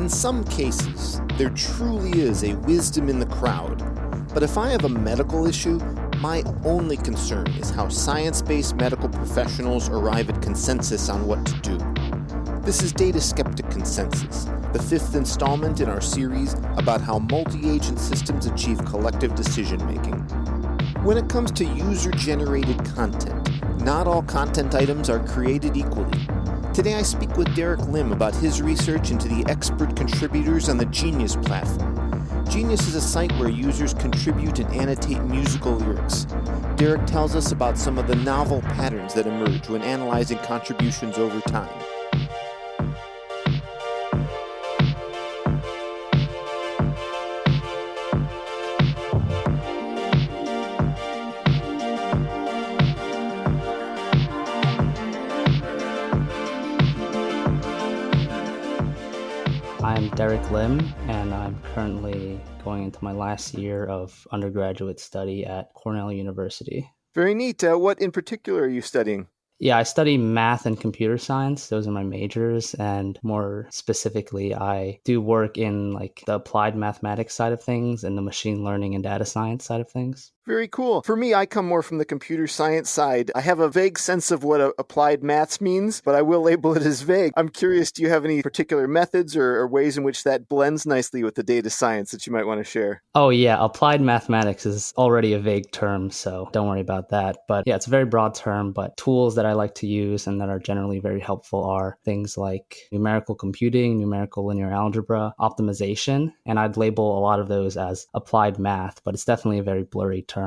In some cases, there truly is a wisdom in the crowd. But if I have a medical issue, my only concern is how science-based medical professionals arrive at consensus on what to do. This is Data Skeptic Consensus, the fifth installment in our series about how multi-agent systems achieve collective decision-making. When it comes to user-generated content, not all content items are created equally. Today I speak with Derek Lim about his research into the expert contributors on the Genius platform. Genius is a site where users contribute and annotate musical lyrics. Derek tells us about some of the novel patterns that emerge when analyzing contributions over time. I'm Derek Lim, and I'm currently going into my last year of undergraduate study at Cornell University. Very neat. What in particular are you studying? Yeah, I study math and computer science. Those are my majors. And more specifically, I do work in the applied mathematics side of things and the machine learning and data science side of things. Very cool. For me, I come more from the computer science side. I have a vague sense of what applied maths means, but I will label it as vague. I'm curious, do you have any particular methods or ways in which that blends nicely with the data science that you might want to share? Oh yeah, applied mathematics is already a vague term, so don't worry about that. But yeah, it's a very broad term, but tools that I like to use and that are generally very helpful are things like numerical computing, numerical linear algebra, optimization, and I'd label a lot of those as applied math, but it's definitely a very blurry term.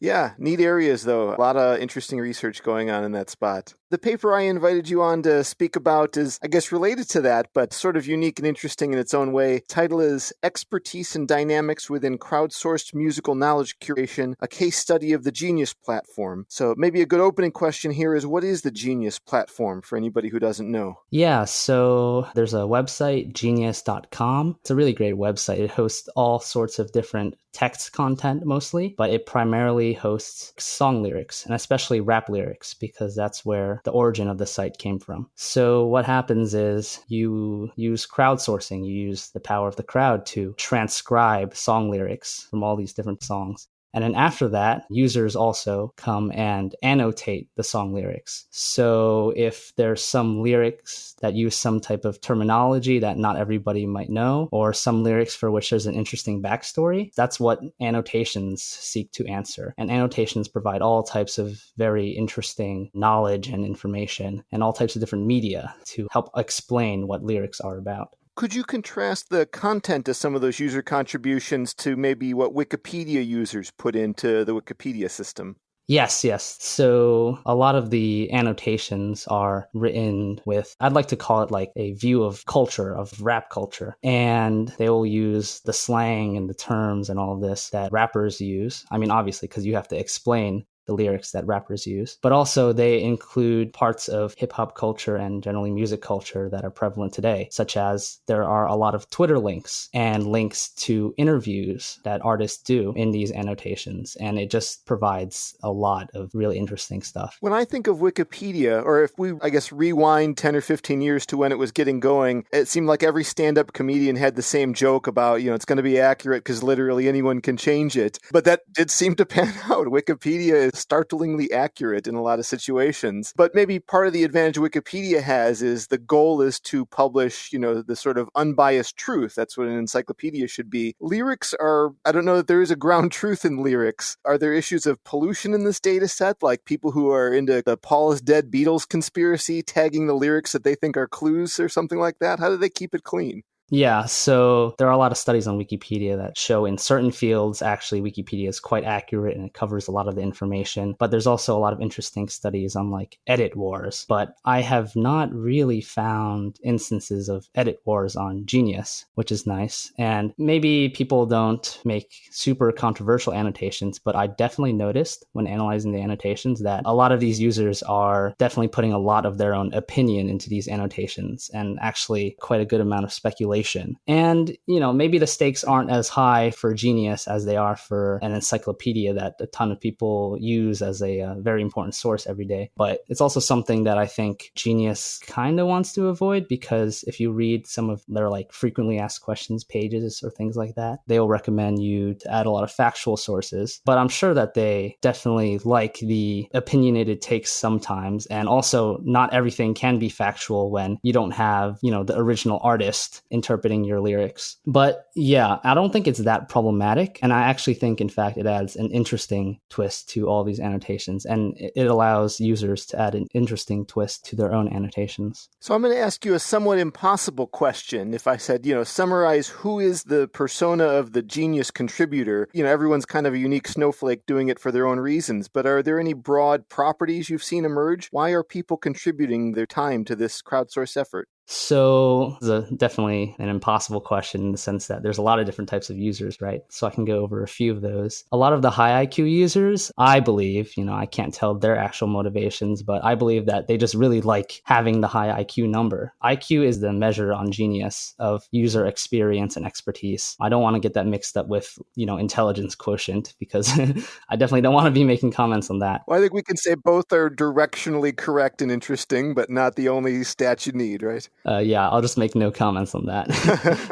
Yeah, neat areas though. A lot of interesting research going on in that spot. The paper I invited you on to speak about is, I guess, related to that, but sort of unique and interesting in its own way. Title is Expertise and Dynamics Within Crowdsourced Musical Knowledge Curation, a case study of the Genius platform. So maybe a good opening question here is, what is the Genius platform for anybody who doesn't know? Yeah, so there's a website, genius.com. It's a really great website. It hosts all sorts of different text content mostly, but it primarily hosts song lyrics and especially rap lyrics because that's where the origin of the site came from. So what happens is you use crowdsourcing, you use the power of the crowd to transcribe song lyrics from all these different songs. And then after that, users also come and annotate the song lyrics. So if there's some lyrics that use some type of terminology that not everybody might know, or some lyrics for which there's an interesting backstory, that's what annotations seek to answer. And annotations provide all types of very interesting knowledge and information and all types of different media to help explain what lyrics are about. Could you contrast the content of some of those user contributions to maybe what Wikipedia users put into the Wikipedia system? Yes. So a lot of the annotations are written with, I'd like to call it a view of culture, of rap culture. And they will use the slang and the terms and all of this that rappers use. I mean, obviously, because you have to explain the lyrics that rappers use, but also they include parts of hip hop culture and generally music culture that are prevalent today, such as there are a lot of Twitter links and links to interviews that artists do in these annotations. And it just provides a lot of really interesting stuff. When I think of Wikipedia, or if we, rewind 10 or 15 years to when it was getting going, it seemed like every stand-up comedian had the same joke about, it's going to be accurate because literally anyone can change it. But that did seem to pan out. Wikipedia is startlingly accurate in a lot of situations. But maybe part of the advantage Wikipedia has is the goal is to publish, the sort of unbiased truth. That's what an encyclopedia should be. Lyrics are, I don't know that there is a ground truth in lyrics. Are there issues of pollution in this data set? Like people who are into the Paul is dead Beatles conspiracy, tagging the lyrics that they think are clues or something like that? How do they keep it clean? Yeah, so there are a lot of studies on Wikipedia that show in certain fields, actually, Wikipedia is quite accurate and it covers a lot of the information. But there's also a lot of interesting studies on edit wars. But I have not really found instances of edit wars on Genius, which is nice. And maybe people don't make super controversial annotations, but I definitely noticed when analyzing the annotations that a lot of these users are definitely putting a lot of their own opinion into these annotations and actually quite a good amount of speculation translation. And, maybe the stakes aren't as high for Genius as they are for an encyclopedia that a ton of people use as a very important source every day. But it's also something that I think Genius kind of wants to avoid, because if you read some of their frequently asked questions pages or things like that, they will recommend you to add a lot of factual sources. But I'm sure that they definitely like the opinionated takes sometimes. And also, not everything can be factual when you don't have, the original artist interpreting your lyrics. But yeah, I don't think it's that problematic. And I actually think, in fact, it adds an interesting twist to all these annotations. And it allows users to add an interesting twist to their own annotations. So I'm going to ask you a somewhat impossible question. If I said, summarize who is the persona of the Genius contributor, everyone's kind of a unique snowflake doing it for their own reasons. But are there any broad properties you've seen emerge? Why are people contributing their time to this crowdsourced effort? So it's definitely an impossible question in the sense that there's a lot of different types of users, right? So I can go over a few of those. A lot of the high IQ users, I believe, I can't tell their actual motivations, but I believe that they just really like having the high IQ number. IQ is the measure on Genius of user experience and expertise. I don't want to get that mixed up with, intelligence quotient, because I definitely don't want to be making comments on that. Well, I think we can say both are directionally correct and interesting, but not the only stat you need, right? Yeah, I'll just make no comments on that.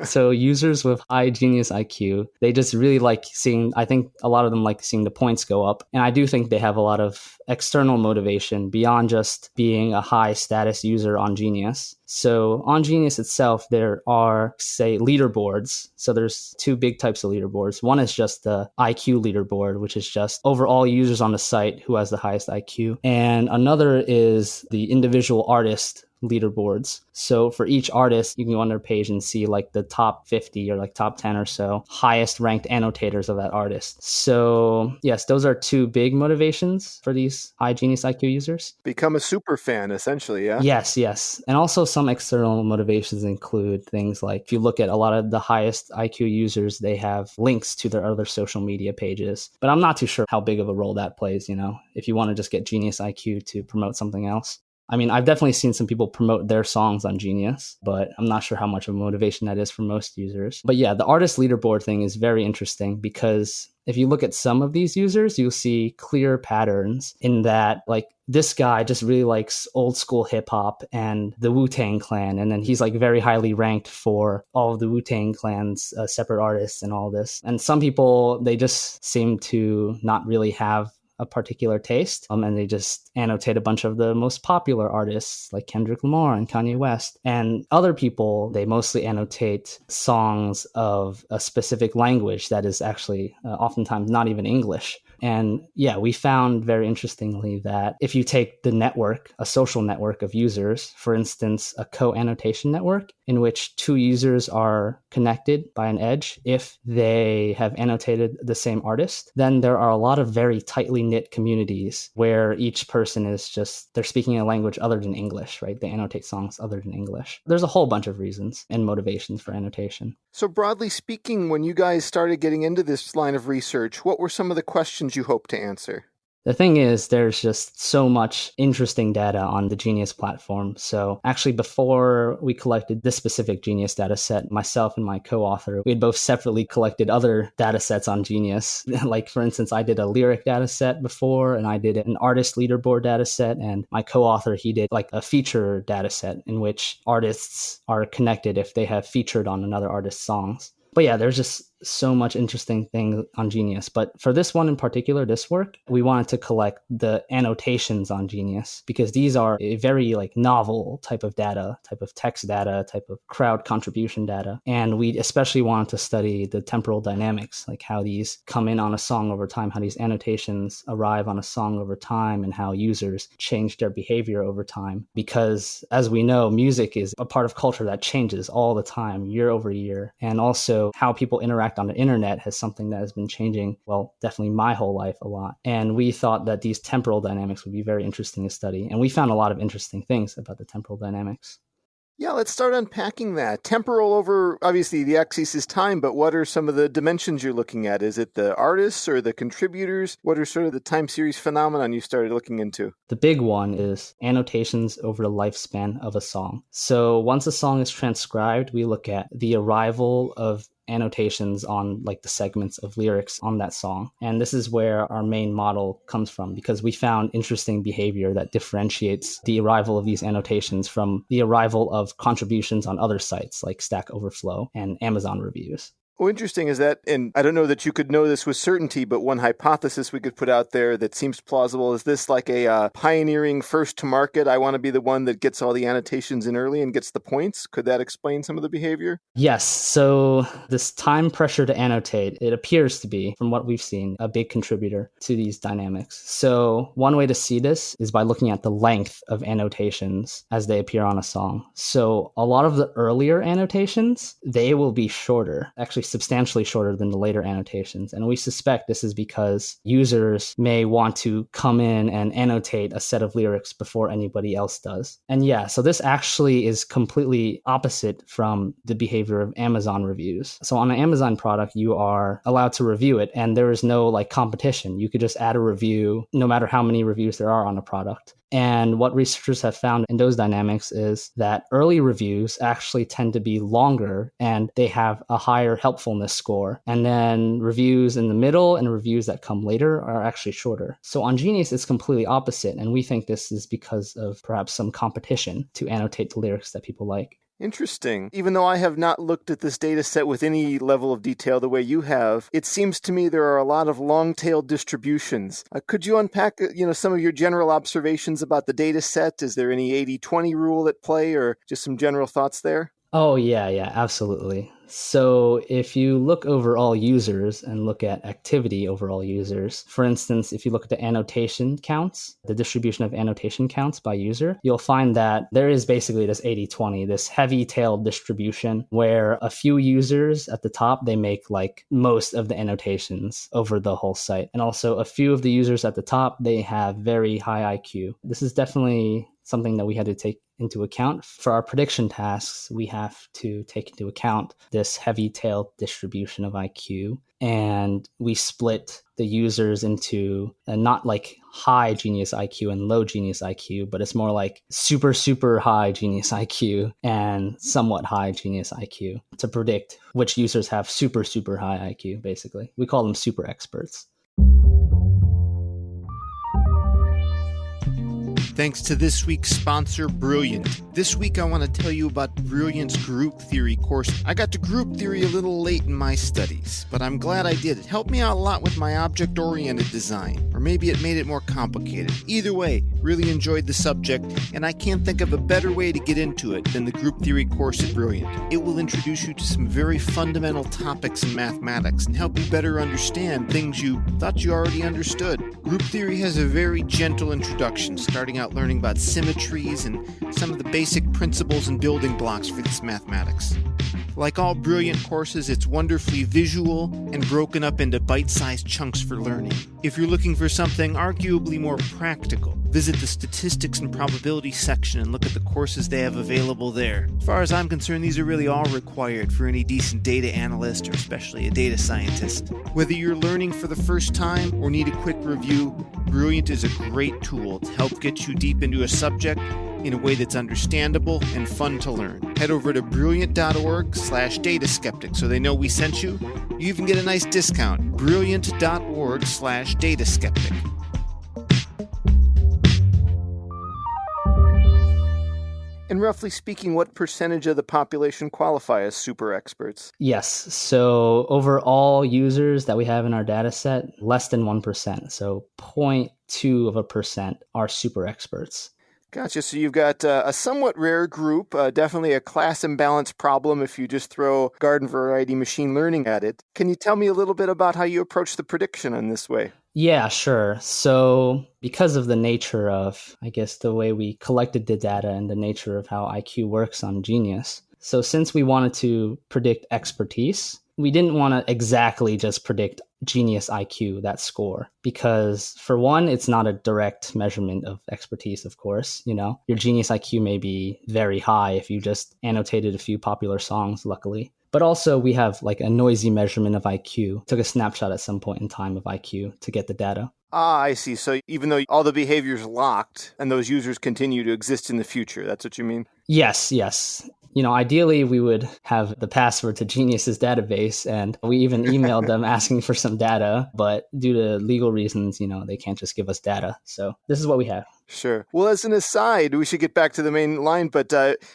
So users with high Genius IQ, they just really like seeing, I think a lot of them like seeing the points go up. And I do think they have a lot of external motivation beyond just being a high status user on Genius. So on Genius itself, there are, say, leaderboards. So there's two big types of leaderboards. One is just the IQ leaderboard, which is just overall users on the site who has the highest IQ. And another is the individual artist leaderboards. So for each artist, you can go on their page and see the top 50 or top 10 or so highest ranked annotators of that artist. So yes, those are two big motivations for these high Genius IQ users. Become a super fan, essentially, yeah? Yes. And also some external motivations include things like, if you look at a lot of the highest IQ users, they have links to their other social media pages. But I'm not too sure how big of a role that plays, if you want to just get Genius IQ to promote something else. I mean, I've definitely seen some people promote their songs on Genius, but I'm not sure how much of a motivation that is for most users. But yeah, the artist leaderboard thing is very interesting, because if you look at some of these users, you'll see clear patterns in that, this guy just really likes old school hip hop and the Wu-Tang Clan. And then he's very highly ranked for all of the Wu-Tang Clan's separate artists and all this. And some people, they just seem to not really have a particular taste, and they just annotate a bunch of the most popular artists like Kendrick Lamar and Kanye West. And other people, they mostly annotate songs of a specific language that is actually oftentimes not even English. And yeah, we found very interestingly that if you take the network, a social network of users, for instance, a co-annotation network in which two users are connected by an edge, if they have annotated the same artist, then there are a lot of very tightly knit communities where each person is just, they're speaking a language other than English, right? They annotate songs other than English. There's a whole bunch of reasons and motivations for annotation. So broadly speaking, when you guys started getting into this line of research, what were some of the questions you hope to answer? The thing is, there's just so much interesting data on the Genius platform. So actually, before we collected this specific Genius data set, myself and my co-author, we had both separately collected other data sets on Genius. For instance, I did a lyric data set before, and I did an artist leaderboard data set. And my co-author, he did a feature data set in which artists are connected if they have featured on another artist's songs. But yeah, there's just so much interesting things on Genius. But for this one in particular, this work, we wanted to collect the annotations on Genius, because these are a very novel type of data, type of text data, type of crowd contribution data. And we especially wanted to study the temporal dynamics, how these come in on a song over time, how these annotations arrive on a song over time, and how users change their behavior over time. Because as we know, music is a part of culture that changes all the time, year over year. And also how people interact on the internet has something that has been changing, well, definitely my whole life a lot. And we thought that these temporal dynamics would be very interesting to study. And we found a lot of interesting things about the temporal dynamics. Yeah, let's start unpacking that. Temporal over, obviously, the axis is time, but what are some of the dimensions you're looking at? Is it the artists or the contributors? What are sort of the time series phenomenon you started looking into? The big one is annotations over the lifespan of a song. So once a song is transcribed, we look at the arrival of annotations on like the segments of lyrics on that song. And this is where our main model comes from, because we found interesting behavior that differentiates the arrival of these annotations from the arrival of contributions on other sites like Stack Overflow and Amazon reviews. Well, interesting is that, and I don't know that you could know this with certainty, but one hypothesis we could put out there that seems plausible is this like a pioneering first to market? I want to be the one that gets all the annotations in early and gets the points. Could that explain some of the behavior? Yes. So this time pressure to annotate, it appears to be, from what we've seen, a big contributor to these dynamics. So one way to see this is by looking at the length of annotations as they appear on a song. So a lot of the earlier annotations, they will be shorter, actually substantially shorter than the later annotations. And we suspect this is because users may want to come in and annotate a set of lyrics before anybody else does. And yeah, so this actually is completely opposite from the behavior of Amazon reviews. So on an Amazon product, you are allowed to review it and there is no like competition. You could just add a review no matter how many reviews there are on a product. And what researchers have found in those dynamics is that early reviews actually tend to be longer and they have a higher helpfulness score. And then reviews in the middle and reviews that come later are actually shorter. So on Genius, it's completely opposite. And we think this is because of perhaps some competition to annotate the lyrics that people like. Interesting. Even though I have not looked at this data set with any level of detail the way you have, it seems to me there are a lot of long-tailed distributions. Could you unpack, some of your general observations about the data set? Is there any 80-20 rule at play or just some general thoughts there? Oh, yeah, absolutely. So if you look over all users and look at activity over all users, for instance, if you look at the annotation counts, the distribution of annotation counts by user, you'll find that there is basically this 80-20, this heavy-tailed distribution where a few users at the top, they make like most of the annotations over the whole site. And also a few of the users at the top, they have very high IQ. This is definitely something that we had to take into account. For our prediction tasks, we have to take into account this heavy-tailed distribution of IQ. And we split the users into not like high Genius IQ and low Genius IQ, but it's more like super, super high Genius IQ and somewhat high Genius IQ to predict which users have super, super high IQ, basically. We call them super experts. Thanks to this week's sponsor, Brilliant. This week I want to tell you about Brilliant's group theory course. I got to group theory a little late in my studies, but I'm glad I did. It helped me out a lot with my object-oriented design, or maybe it made it more complicated. Either way, really enjoyed the subject, and I can't think of a better way to get into it than the group theory course at Brilliant. It will introduce you to some very fundamental topics in mathematics and help you better understand things you thought you already understood. Group theory has a very gentle introduction, starting out learning about symmetries and some of the basic principles and building blocks for this mathematics. Like all Brilliant courses, it's wonderfully visual and broken up into bite-sized chunks for learning. If you're looking for something arguably more practical, visit the statistics and probability section and look at the courses they have available there. As far as I'm concerned, these are really all required for any decent data analyst or especially a data scientist. Whether you're learning for the first time or need a quick review, Brilliant is a great tool to help get you deep into a subject in a way that's understandable and fun to learn. Head over to brilliant.org/dataskeptic so they know we sent you. You even get a nice discount. Brilliant.org/dataskeptic. And roughly speaking, what percentage of the population qualify as super experts? Yes. So over all users that we have in our data set, less than 1%. So 0.2% are super experts. Gotcha. So you've got a somewhat rare group, definitely a class imbalance problem if you just throw garden variety machine learning at it. Can you tell me a little bit about how you approach the prediction in this way? Yeah, sure. So because of the nature of, I guess, the way we collected the data and the nature of how IQ works on Genius, so since we wanted to predict expertise, we didn't want to exactly just predict Genius IQ, that score, because for one, it's not a direct measurement of expertise, of course. Your Genius IQ may be very high if you just annotated a few popular songs, luckily. But also we have like a noisy measurement of IQ. Took a snapshot at some point in time of IQ to get the data. Ah, I see. So even though all the behavior's locked and those users continue to exist in the future, that's what you mean? Yes. Ideally, we would have the password to Genius's database, and we even emailed them asking for some data, but due to legal reasons, they can't just give us data. So this is what we have. Sure. Well, as an aside, we should get back to the main line, but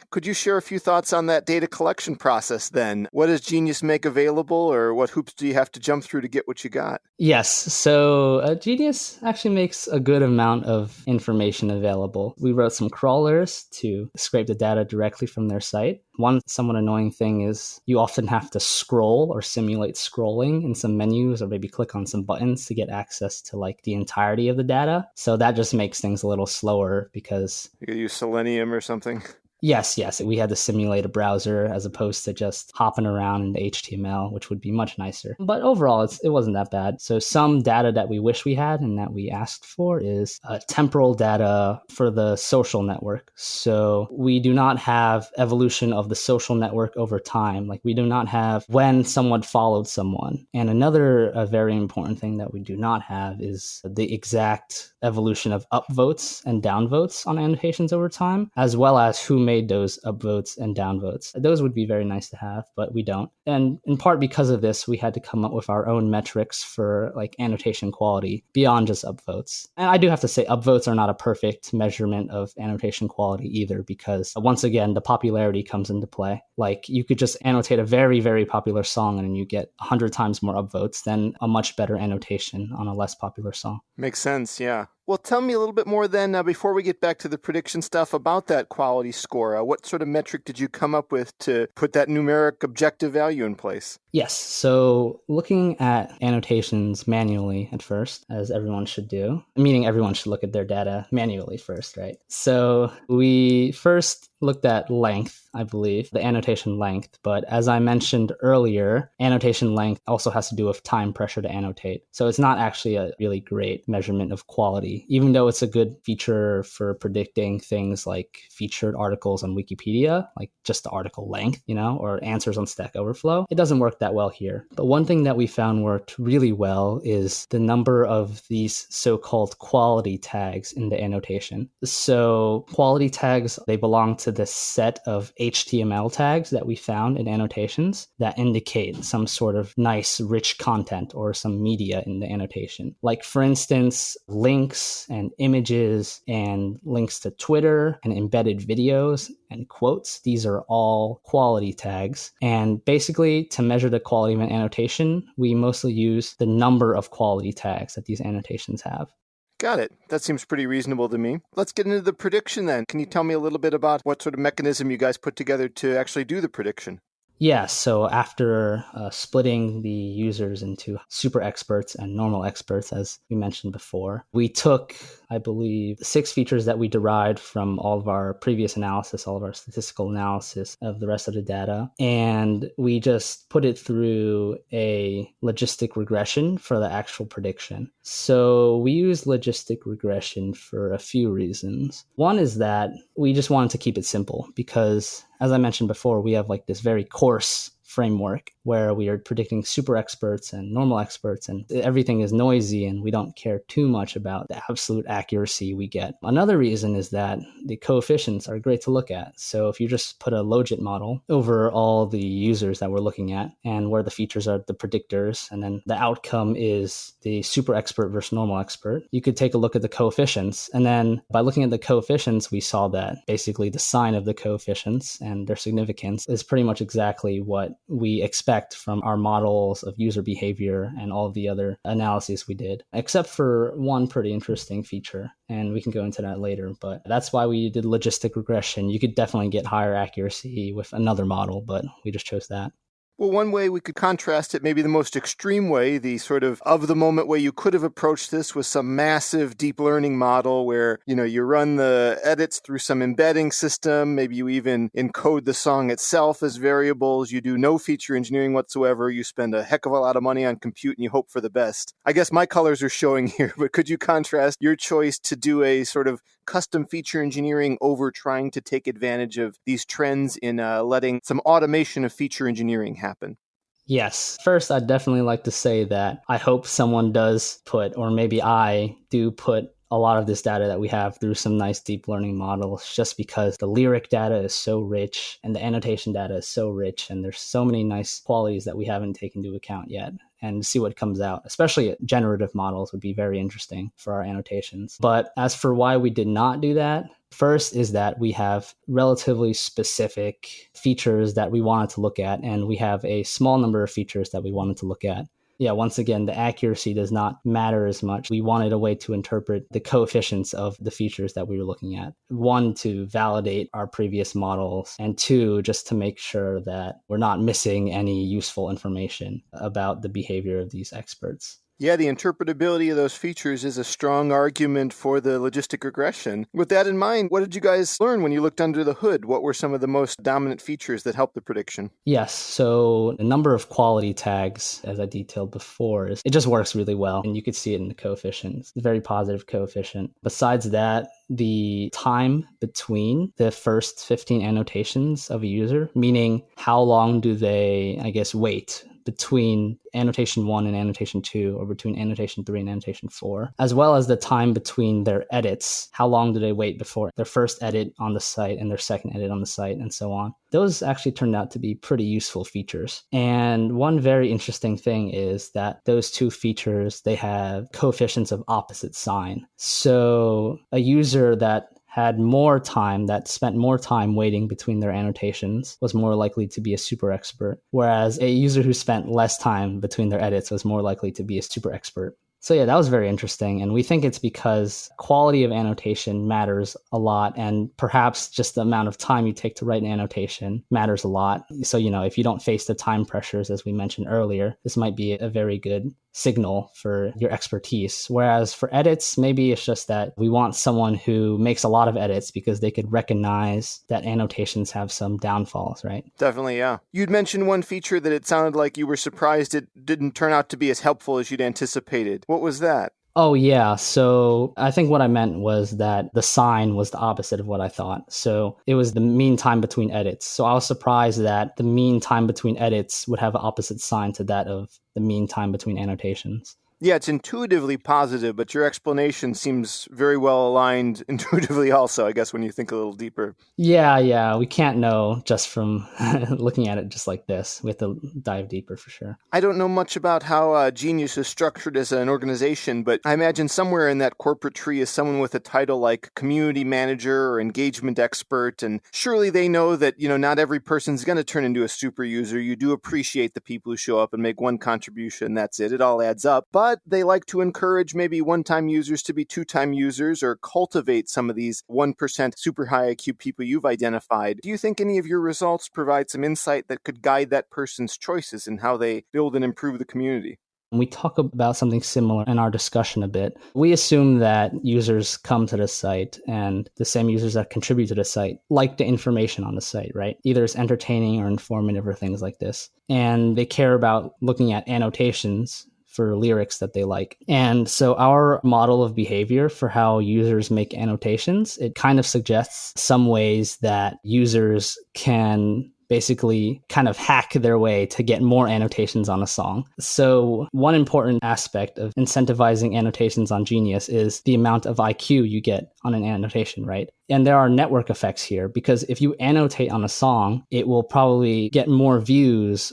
could you share a few thoughts on that data collection process then? What does Genius make available, or what hoops do you have to jump through to get what you got? Yes. So Genius actually makes a good amount of information available. We wrote some crawlers to scrape the data directly from their site. One somewhat annoying thing is you often have to scroll or simulate scrolling in some menus or maybe click on some buttons to get access to like the entirety of the data. So that just makes things a little slower because... You could use Selenium or something? Yes. We had to simulate a browser as opposed to just hopping around in the HTML, which would be much nicer. But overall, it wasn't that bad. So some data that we wish we had and that we asked for is temporal data for the social network. So we do not have evolution of the social network over time. Like we do not have when someone followed someone. And another very important thing that we do not have is the exact evolution of upvotes and downvotes on annotations over time, as well as who made those upvotes and downvotes. Those would be very nice to have, but we don't. And in part because of this, we had to come up with our own metrics for like annotation quality beyond just upvotes. And I do have to say upvotes are not a perfect measurement of annotation quality either, because once again, the popularity comes into play. Like you could just annotate a very, very popular song and you get 100 times more upvotes than a much better annotation on a less popular song. Makes sense, yeah. Well, tell me a little bit more then, before we get back to the prediction stuff, about that quality score. What sort of metric did you come up with to put that numeric objective value in place? Yes. So looking at annotations manually at first, as everyone should do, meaning everyone should look at their data manually first, right? So we first looked at length, I believe, the annotation length. But as I mentioned earlier, annotation length also has to do with time pressure to annotate. So it's not actually a really great measurement of quality, even though it's a good feature for predicting things like featured articles on Wikipedia, like just the article length, or answers on Stack Overflow. It doesn't work that well here. But one thing that we found worked really well is the number of these so-called quality tags in the annotation. So quality tags, they belong to the set of HTML tags that we found in annotations that indicate some sort of nice, rich content or some media in the annotation. Like, for instance, links and images and links to Twitter and embedded videos and quotes. These are all quality tags. And basically, to measure the quality of an annotation, we mostly use the number of quality tags that these annotations have. Got it. That seems pretty reasonable to me. Let's get into the prediction then. Can you tell me a little bit about what sort of mechanism you guys put together to actually do the prediction? Yeah, so after splitting the users into super experts and normal experts, as we mentioned before, we took, I believe, 6 features that we derived from all of our previous analysis, all of our statistical analysis of the rest of the data, and we just put it through a logistic regression for the actual prediction. So we use logistic regression for a few reasons. One is that we just wanted to keep it simple because, as I mentioned before, we have like this very coarse framework where we are predicting super experts and normal experts, and everything is noisy and we don't care too much about the absolute accuracy we get. Another reason is that the coefficients are great to look at. So if you just put a logit model over all the users that we're looking at and where the features are the predictors, and then the outcome is the super expert versus normal expert, you could take a look at the coefficients. And then by looking at the coefficients, we saw that basically the sign of the coefficients and their significance is pretty much exactly what we expect from our models of user behavior and all of the other analyses we did, except for one pretty interesting feature. And we can go into that later, but that's why we did logistic regression. You could definitely get higher accuracy with another model, but we just chose that. Well, one way we could contrast it, maybe the most extreme way, the sort of the moment way you could have approached this was some massive deep learning model where, you run the edits through some embedding system. Maybe you even encode the song itself as variables. You do no feature engineering whatsoever. You spend a heck of a lot of money on compute and you hope for the best. I guess my colors are showing here, but could you contrast your choice to do a sort of custom feature engineering over trying to take advantage of these trends in letting some automation of feature engineering happen? Yes. First, I'd definitely like to say that I hope someone does put, or maybe I do put, a lot of this data that we have through some nice deep learning models, just because the lyric data is so rich and the annotation data is so rich, and there's so many nice qualities that we haven't taken into account yet. And see what comes out, especially generative models, would be very interesting for our annotations. But as for why we did not do that, first is that we have relatively specific features that we wanted to look at, and we have a small number of features that we wanted to look at. Yeah, once again, the accuracy does not matter as much. We wanted a way to interpret the coefficients of the features that we were looking at. One, to validate our previous models, and two, just to make sure that we're not missing any useful information about the behavior of these experts. Yeah, the interpretability of those features is a strong argument for the logistic regression. With that in mind, what did you guys learn when you looked under the hood? What were some of the most dominant features that helped the prediction? Yes, so the number of quality tags, as I detailed before, it just works really well, and you could see it in the coefficients. It's a very positive coefficient. Besides that, the time between the first 15 annotations of a user, meaning how long do they, wait between annotation 1 and annotation 2, or between annotation 3 and annotation 4, as well as the time between their edits. How long do they wait before their first edit on the site and their second edit on the site, and so on. Those actually turned out to be pretty useful features. And one very interesting thing is that those two features, they have coefficients of opposite sign. So a user that had more time, that spent more time waiting between their annotations, was more likely to be a super expert, whereas a user who spent less time between their edits was more likely to be a super expert. So yeah, that was very interesting. And we think it's because quality of annotation matters a lot, and perhaps just the amount of time you take to write an annotation matters a lot. So, if you don't face the time pressures, as we mentioned earlier, this might be a very good signal for your expertise. Whereas for edits, maybe it's just that we want someone who makes a lot of edits because they could recognize that annotations have some downfalls, right? Definitely, yeah. You'd mentioned one feature that it sounded like you were surprised it didn't turn out to be as helpful as you'd anticipated. What was that? Oh, yeah. So I think what I meant was that the sign was the opposite of what I thought. So it was the mean time between edits. So I was surprised that the mean time between edits would have an opposite sign to that of the mean time between annotations. Yeah, it's intuitively positive, but your explanation seems very well aligned intuitively also, I guess, when you think a little deeper. Yeah. We can't know just from looking at it just like this. We have to dive deeper for sure. I don't know much about how Genius is structured as an organization, but I imagine somewhere in that corporate tree is someone with a title like community manager or engagement expert, and surely they know that, not every person's going to turn into a super user. You do appreciate the people who show up and make one contribution. That's it. It all adds up. But they like to encourage maybe one-time users to be two-time users, or cultivate some of these 1% super high IQ people you've identified. Do you think any of your results provide some insight that could guide that person's choices in how they build and improve the community? We talk about something similar in our discussion a bit. We assume that users come to the site, and the same users that contribute to the site like the information on the site, right? Either it's entertaining or informative or things like this. And they care about looking at annotations for lyrics that they like. And so our model of behavior for how users make annotations, it kind of suggests some ways that users can basically kind of hack their way to get more annotations on a song. So one important aspect of incentivizing annotations on Genius is the amount of IQ you get on an annotation, right? And there are network effects here, because if you annotate on a song, it will probably get more views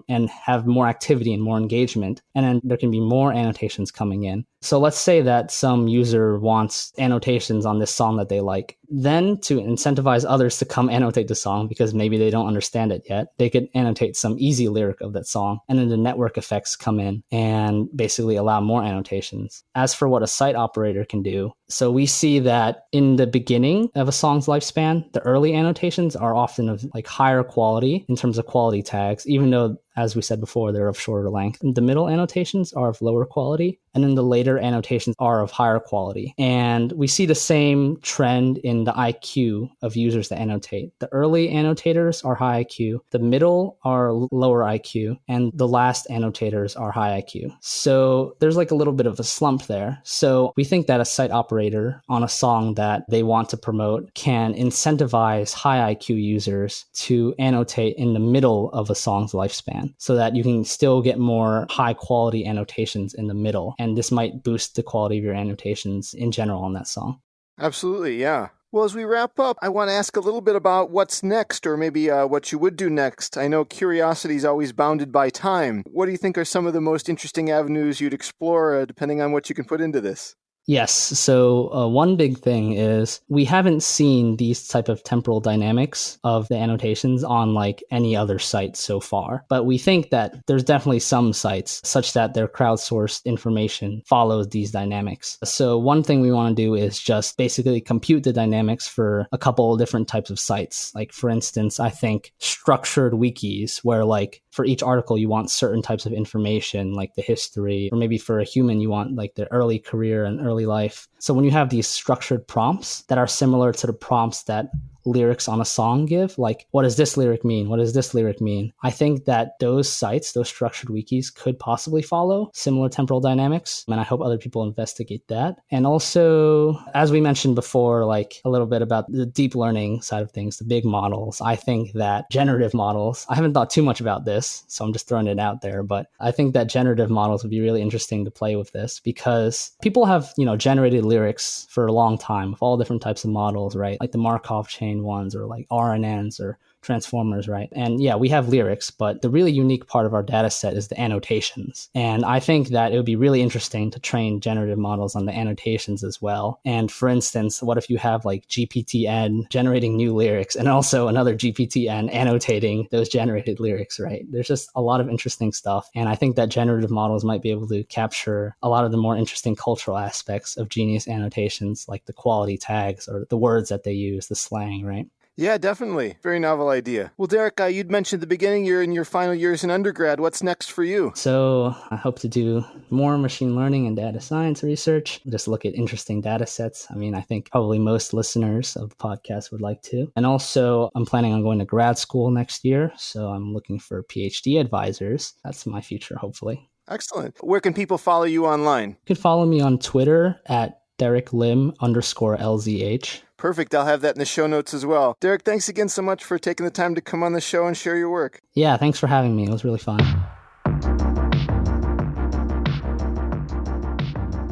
and have more activity and more engagement. And then there can be more annotations coming in. So let's say that some user wants annotations on this song that they like. Then to incentivize others to come annotate the song, because maybe they don't understand it yet, they could annotate some easy lyric of that song. And then the network effects come in and basically allow more annotations. As for what a site operator can do, so we see that in the beginning, beginning of a song's lifespan, the early annotations are often of like higher quality in terms of quality tags, even though, as we said before, they're of shorter length. The middle annotations are of lower quality, and then the later annotations are of higher quality. And we see the same trend in the IQ of users that annotate. The early annotators are high IQ, the middle are lower IQ, and the last annotators are high IQ. So there's like a little bit of a slump there. So we think that a site operator on a song that they want to promote can incentivize high IQ users to annotate in the middle of a song's lifespan, so that you can still get more high quality annotations in the middle. And this might boost the quality of your annotations in general on that song. Absolutely, yeah. Well, as we wrap up, I want to ask a little bit about what's next, or maybe what you would do next. I know curiosity is always bounded by time. What do you think are some of the most interesting avenues you'd explore, depending on what you can put into this? Yes. So one big thing is we haven't seen these type of temporal dynamics of the annotations on like any other site so far. But we think that there's definitely some sites such that their crowdsourced information follows these dynamics. So one thing we want to do is just basically compute the dynamics for a couple of different types of sites. Like, for instance, I think structured wikis where like for each article you want certain types of information, like the history, or maybe for a human you want like their early career and early life. So when you have these structured prompts that are similar to the prompts that lyrics on a song give, like, what does this lyric mean? What does this lyric mean? I think that those sites, those structured wikis, could possibly follow similar temporal dynamics. And I hope other people investigate that. And also, as we mentioned before, like a little bit about the deep learning side of things, the big models, I think that generative models, I haven't thought too much about this, so I'm just throwing it out there, but I think that generative models would be really interesting to play with this, because people have, generated lyrics for a long time with all different types of models, right? Like the Markov chain ones, or like RNNs or transformers, right? And yeah, we have lyrics, but the really unique part of our data set is the annotations. And I think that it would be really interesting to train generative models on the annotations as well. And for instance, what if you have like GPTN generating new lyrics and also another GPTN annotating those generated lyrics, right? There's just a lot of interesting stuff. And I think that generative models might be able to capture a lot of the more interesting cultural aspects of Genius annotations, like the quality tags or the words that they use, the slang, right? Yeah, definitely. Very novel idea. Well, Derek, you'd mentioned at the beginning you're in your final years in undergrad. What's next for you? So I hope to do more machine learning and data science research, just look at interesting data sets. I mean, I think probably most listeners of the podcast would like to. And also, I'm planning on going to grad school next year, so I'm looking for PhD advisors. That's my future, hopefully. Excellent. Where can people follow you online? You can follow me on Twitter at DerekLim_LZH. Perfect. I'll have that in the show notes as well. Derek, thanks again so much for taking the time to come on the show and share your work. Yeah, thanks for having me. It was really fun.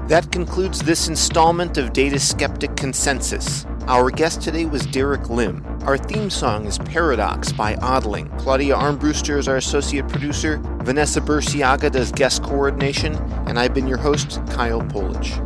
That concludes this installment of Data Skeptic Consensus. Our guest today was Derek Lim. Our theme song is Paradox by Odling. Claudia Armbruster is our associate producer. Vanessa Burciaga does guest coordination. And I've been your host, Kyle Polich.